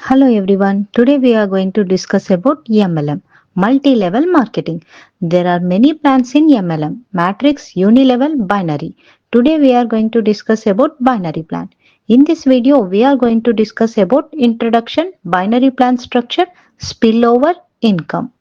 Hello everyone. Today we are going to discuss about MLM, multi-level marketing. There are many plans in MLM, matrix, unilevel, binary. Today we are going to discuss about binary plan. In this video we are going to discuss about introduction, binary plan structure, spillover, income.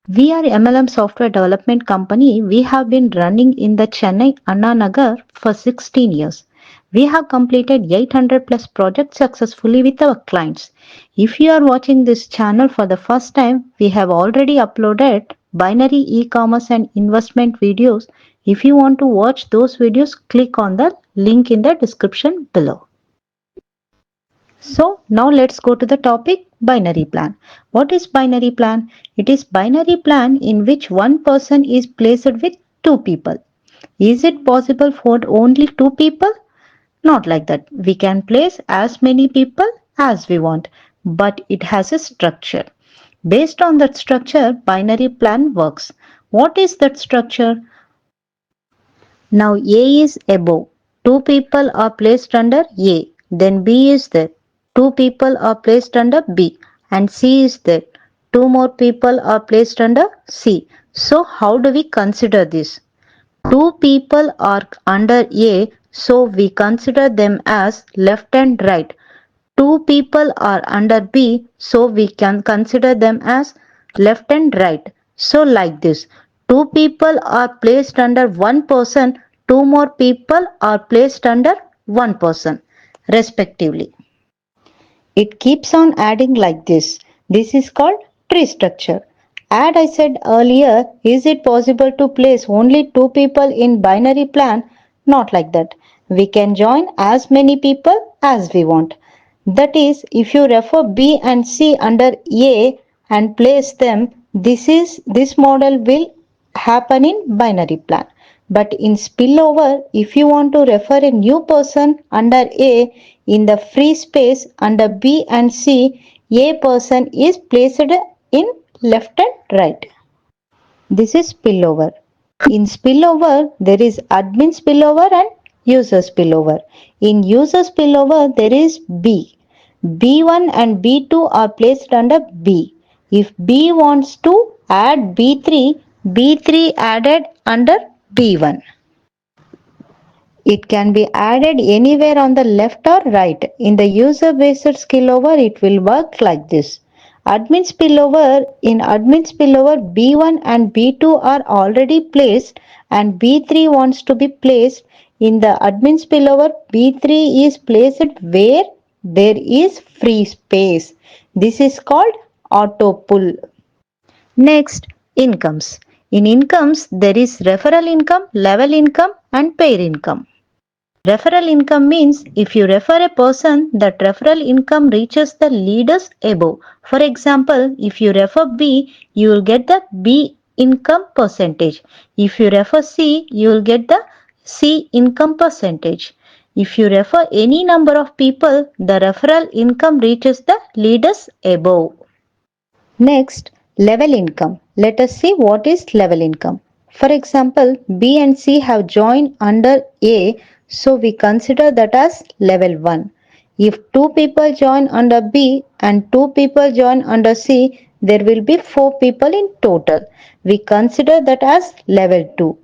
We are MLM software development company. We have been running in the Chennai Anna Nagar for 16 years. We have completed 800 plus projects successfully with our clients. If you are watching this channel for the first time, we have already uploaded binary e-commerce and investment videos. If you want to watch those videos, click on the link in the description below. So now let's go to the topic binary plan. What is binary plan? It is binary plan in which one person is placed with two people. Is it possible for only two people? Not like that. We can place as many people as we want, but it has a structure. Based on that structure, binary plan works. What is that structure? Now A is above. Two people are placed under A. Then B is there. Two people are placed under B. And C is there. Two more people are placed under C. So how do we consider this? Two people are under A, so we consider them as left and right. Two people are under B, so we can consider them as left and right. So like this, two people are placed under one person, two more people are placed under one person, respectively. It keeps on adding like this. This is called tree structure. As I said earlier, is it possible to place only two people in binary plan? Not like that. We can join as many people as we want. That is, if you refer B and C under A and place them, this model will happen in binary plan. But in spillover, if you want to refer a new person under A in the free space under B and C, A person is placed in left and right. This is spillover. In spillover, there is admin spillover and user spillover. In user spillover, there is B. B1 and B2 are placed under B. If B wants to add B3, B3 added under B1. It can be added anywhere on the left or right. In the user-based spillover, it will work like this. In admin spillover, B1 and B2 are already placed and B3 wants to be placed. In the admin spillover, B3 is placed where there is free space. This is called auto pull. Next, incomes. In incomes, there is referral income, level income and pair income. Referral income means if you refer a person, that referral income reaches the leaders above. For example, if you refer B, you will get the B income percentage. If you refer C, you will get the C income percentage. If you refer any number of people, the referral income reaches the leaders above. Next, level income. Let us see what is level income. For example, B and C have joined under A, so we consider that as level 1. If two people join under B and two people join under C, there will be 4 people in total. We consider that as level 2.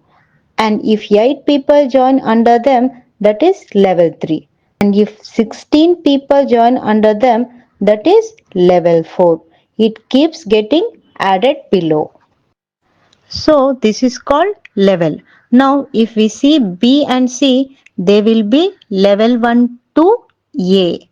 And if 8 people join under them, that is level 3. And if 16 people join under them, that is level 4. It keeps getting added below. So this is called level. Now if we see B and C, they will be level 1 to A.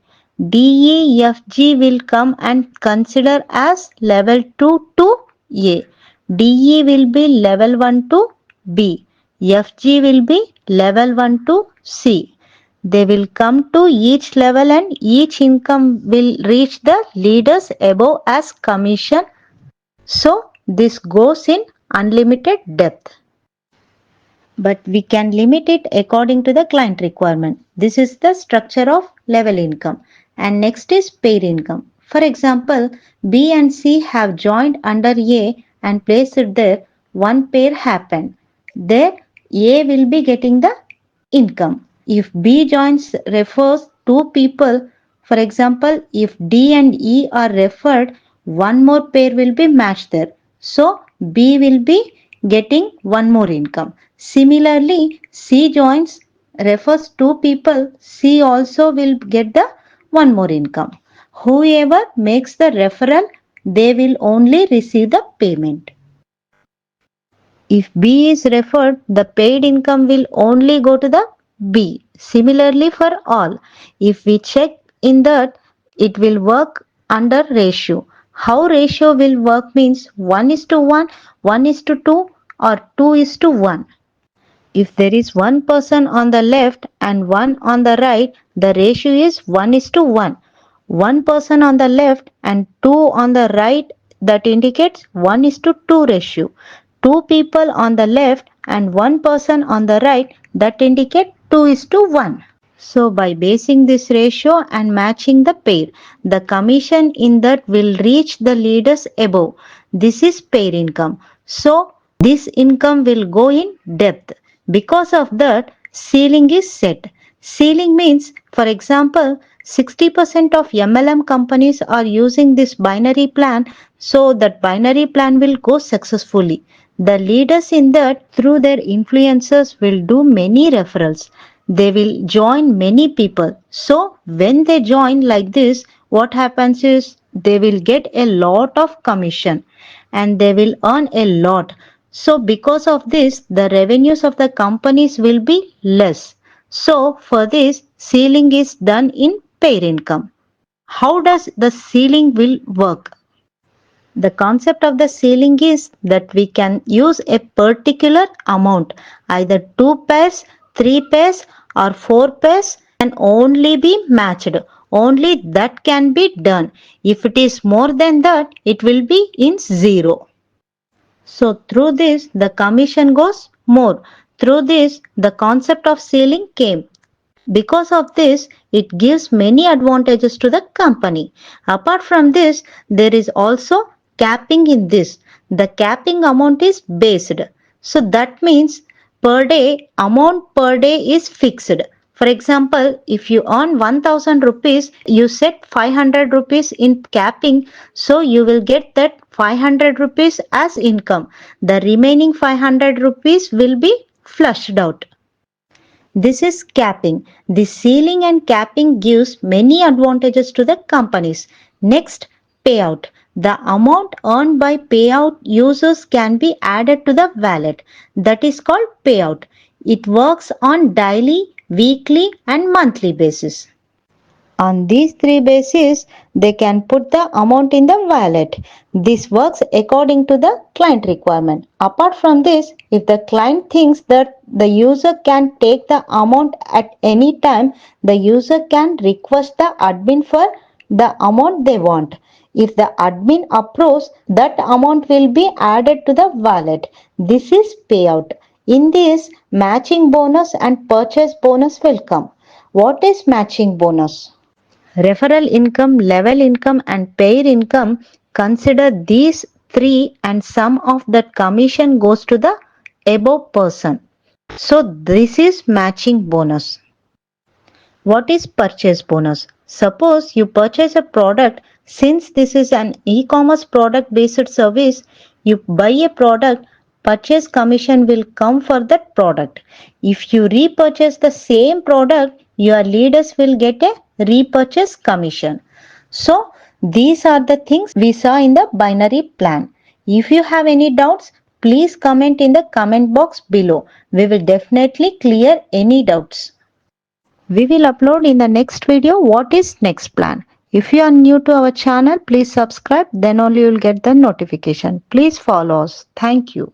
D, E, F, G will come and consider as level 2 to A. D, E will be level 1 to B. F, G will be level 1 to C. They will come to each level and each income will reach the leaders above as commission. So this goes in unlimited depth. But we can limit it according to the client requirement. This is the structure of level income. And next is pair income. For example, B and C have joined under A and placed it there. One pair happened. There A will be getting the income. If B joins refers two people For example, if D and E are referred, one more pair will be matched there. So B will be getting one more income. Similarly, C joins refers two people, C also will get the one more income. Whoever makes the referral, they will only receive the payment. If B is referred, the paid income will only go to the B. Similarly for all, if we check in that, it will work under ratio. How ratio will work means 1 is to 1, 1 is to 2 or 2 is to 1. If there is one person on the left and one on the right, the ratio is 1 is to 1. One person on the left and two on the right, that indicates 1 is to 2 ratio. Two people on the left and one person on the right, that indicate 2 is to 1. So by basing this ratio and matching the pair, the commission in that will reach the leaders above. This is pair income. So this income will go in depth. Because of that, ceiling is set. Ceiling means, for example, 60% of MLM companies are using this binary plan, so that binary plan will go successfully. The leaders in that, through their influencers, will do many referrals. They will join many people. So when they join like this, what happens is they will get a lot of commission and they will earn a lot. So because of this, the revenues of the companies will be less. So for this, ceiling is done in pair income. How does the ceiling will work? The concept of the ceiling is that we can use a particular amount, either 2 pairs, 3 pairs or 4 pairs can only be matched. Only that can be done. If it is more than that, it will be in zero. So through this, the commission goes more. Through this, the concept of ceiling came. Because of this, it gives many advantages to the company. Apart from this, there is also capping in this. The capping amount is based. So that means amount per day is fixed. For example, if you earn 1000 rupees, you set 500 rupees in capping, so you will get that 500 rupees as income. The remaining 500 rupees will be flushed out. This is capping. The ceiling and capping gives many advantages to the companies. Next, payout. The amount earned by payout users can be added to the wallet. That is called payout. It works on daily, weekly and monthly basis. On these three bases, they can put the amount in the wallet. This works according to the client requirement. Apart from this, if the client thinks that the user can take the amount at any time, the user can request the admin for the amount they want. If the admin approves, that amount will be added to the wallet. This is payout. In this, matching bonus and purchase bonus will come. What is matching bonus? Referral income, level income and pair income, consider these three and sum of that commission goes to the above person. So this is matching bonus. What is purchase bonus? Suppose you purchase a product. Since this is an e-commerce product based service, you buy a product, purchase commission will come for that product. If you repurchase the same product, your leaders will get a repurchase commission. So these are the things we saw in the binary plan. If you have any doubts, please comment in the comment box below. We will definitely clear any doubts. We will upload in the next video what is next plan. If you are new to our channel, please subscribe, then only you will get the notification. Please follow us. Thank you.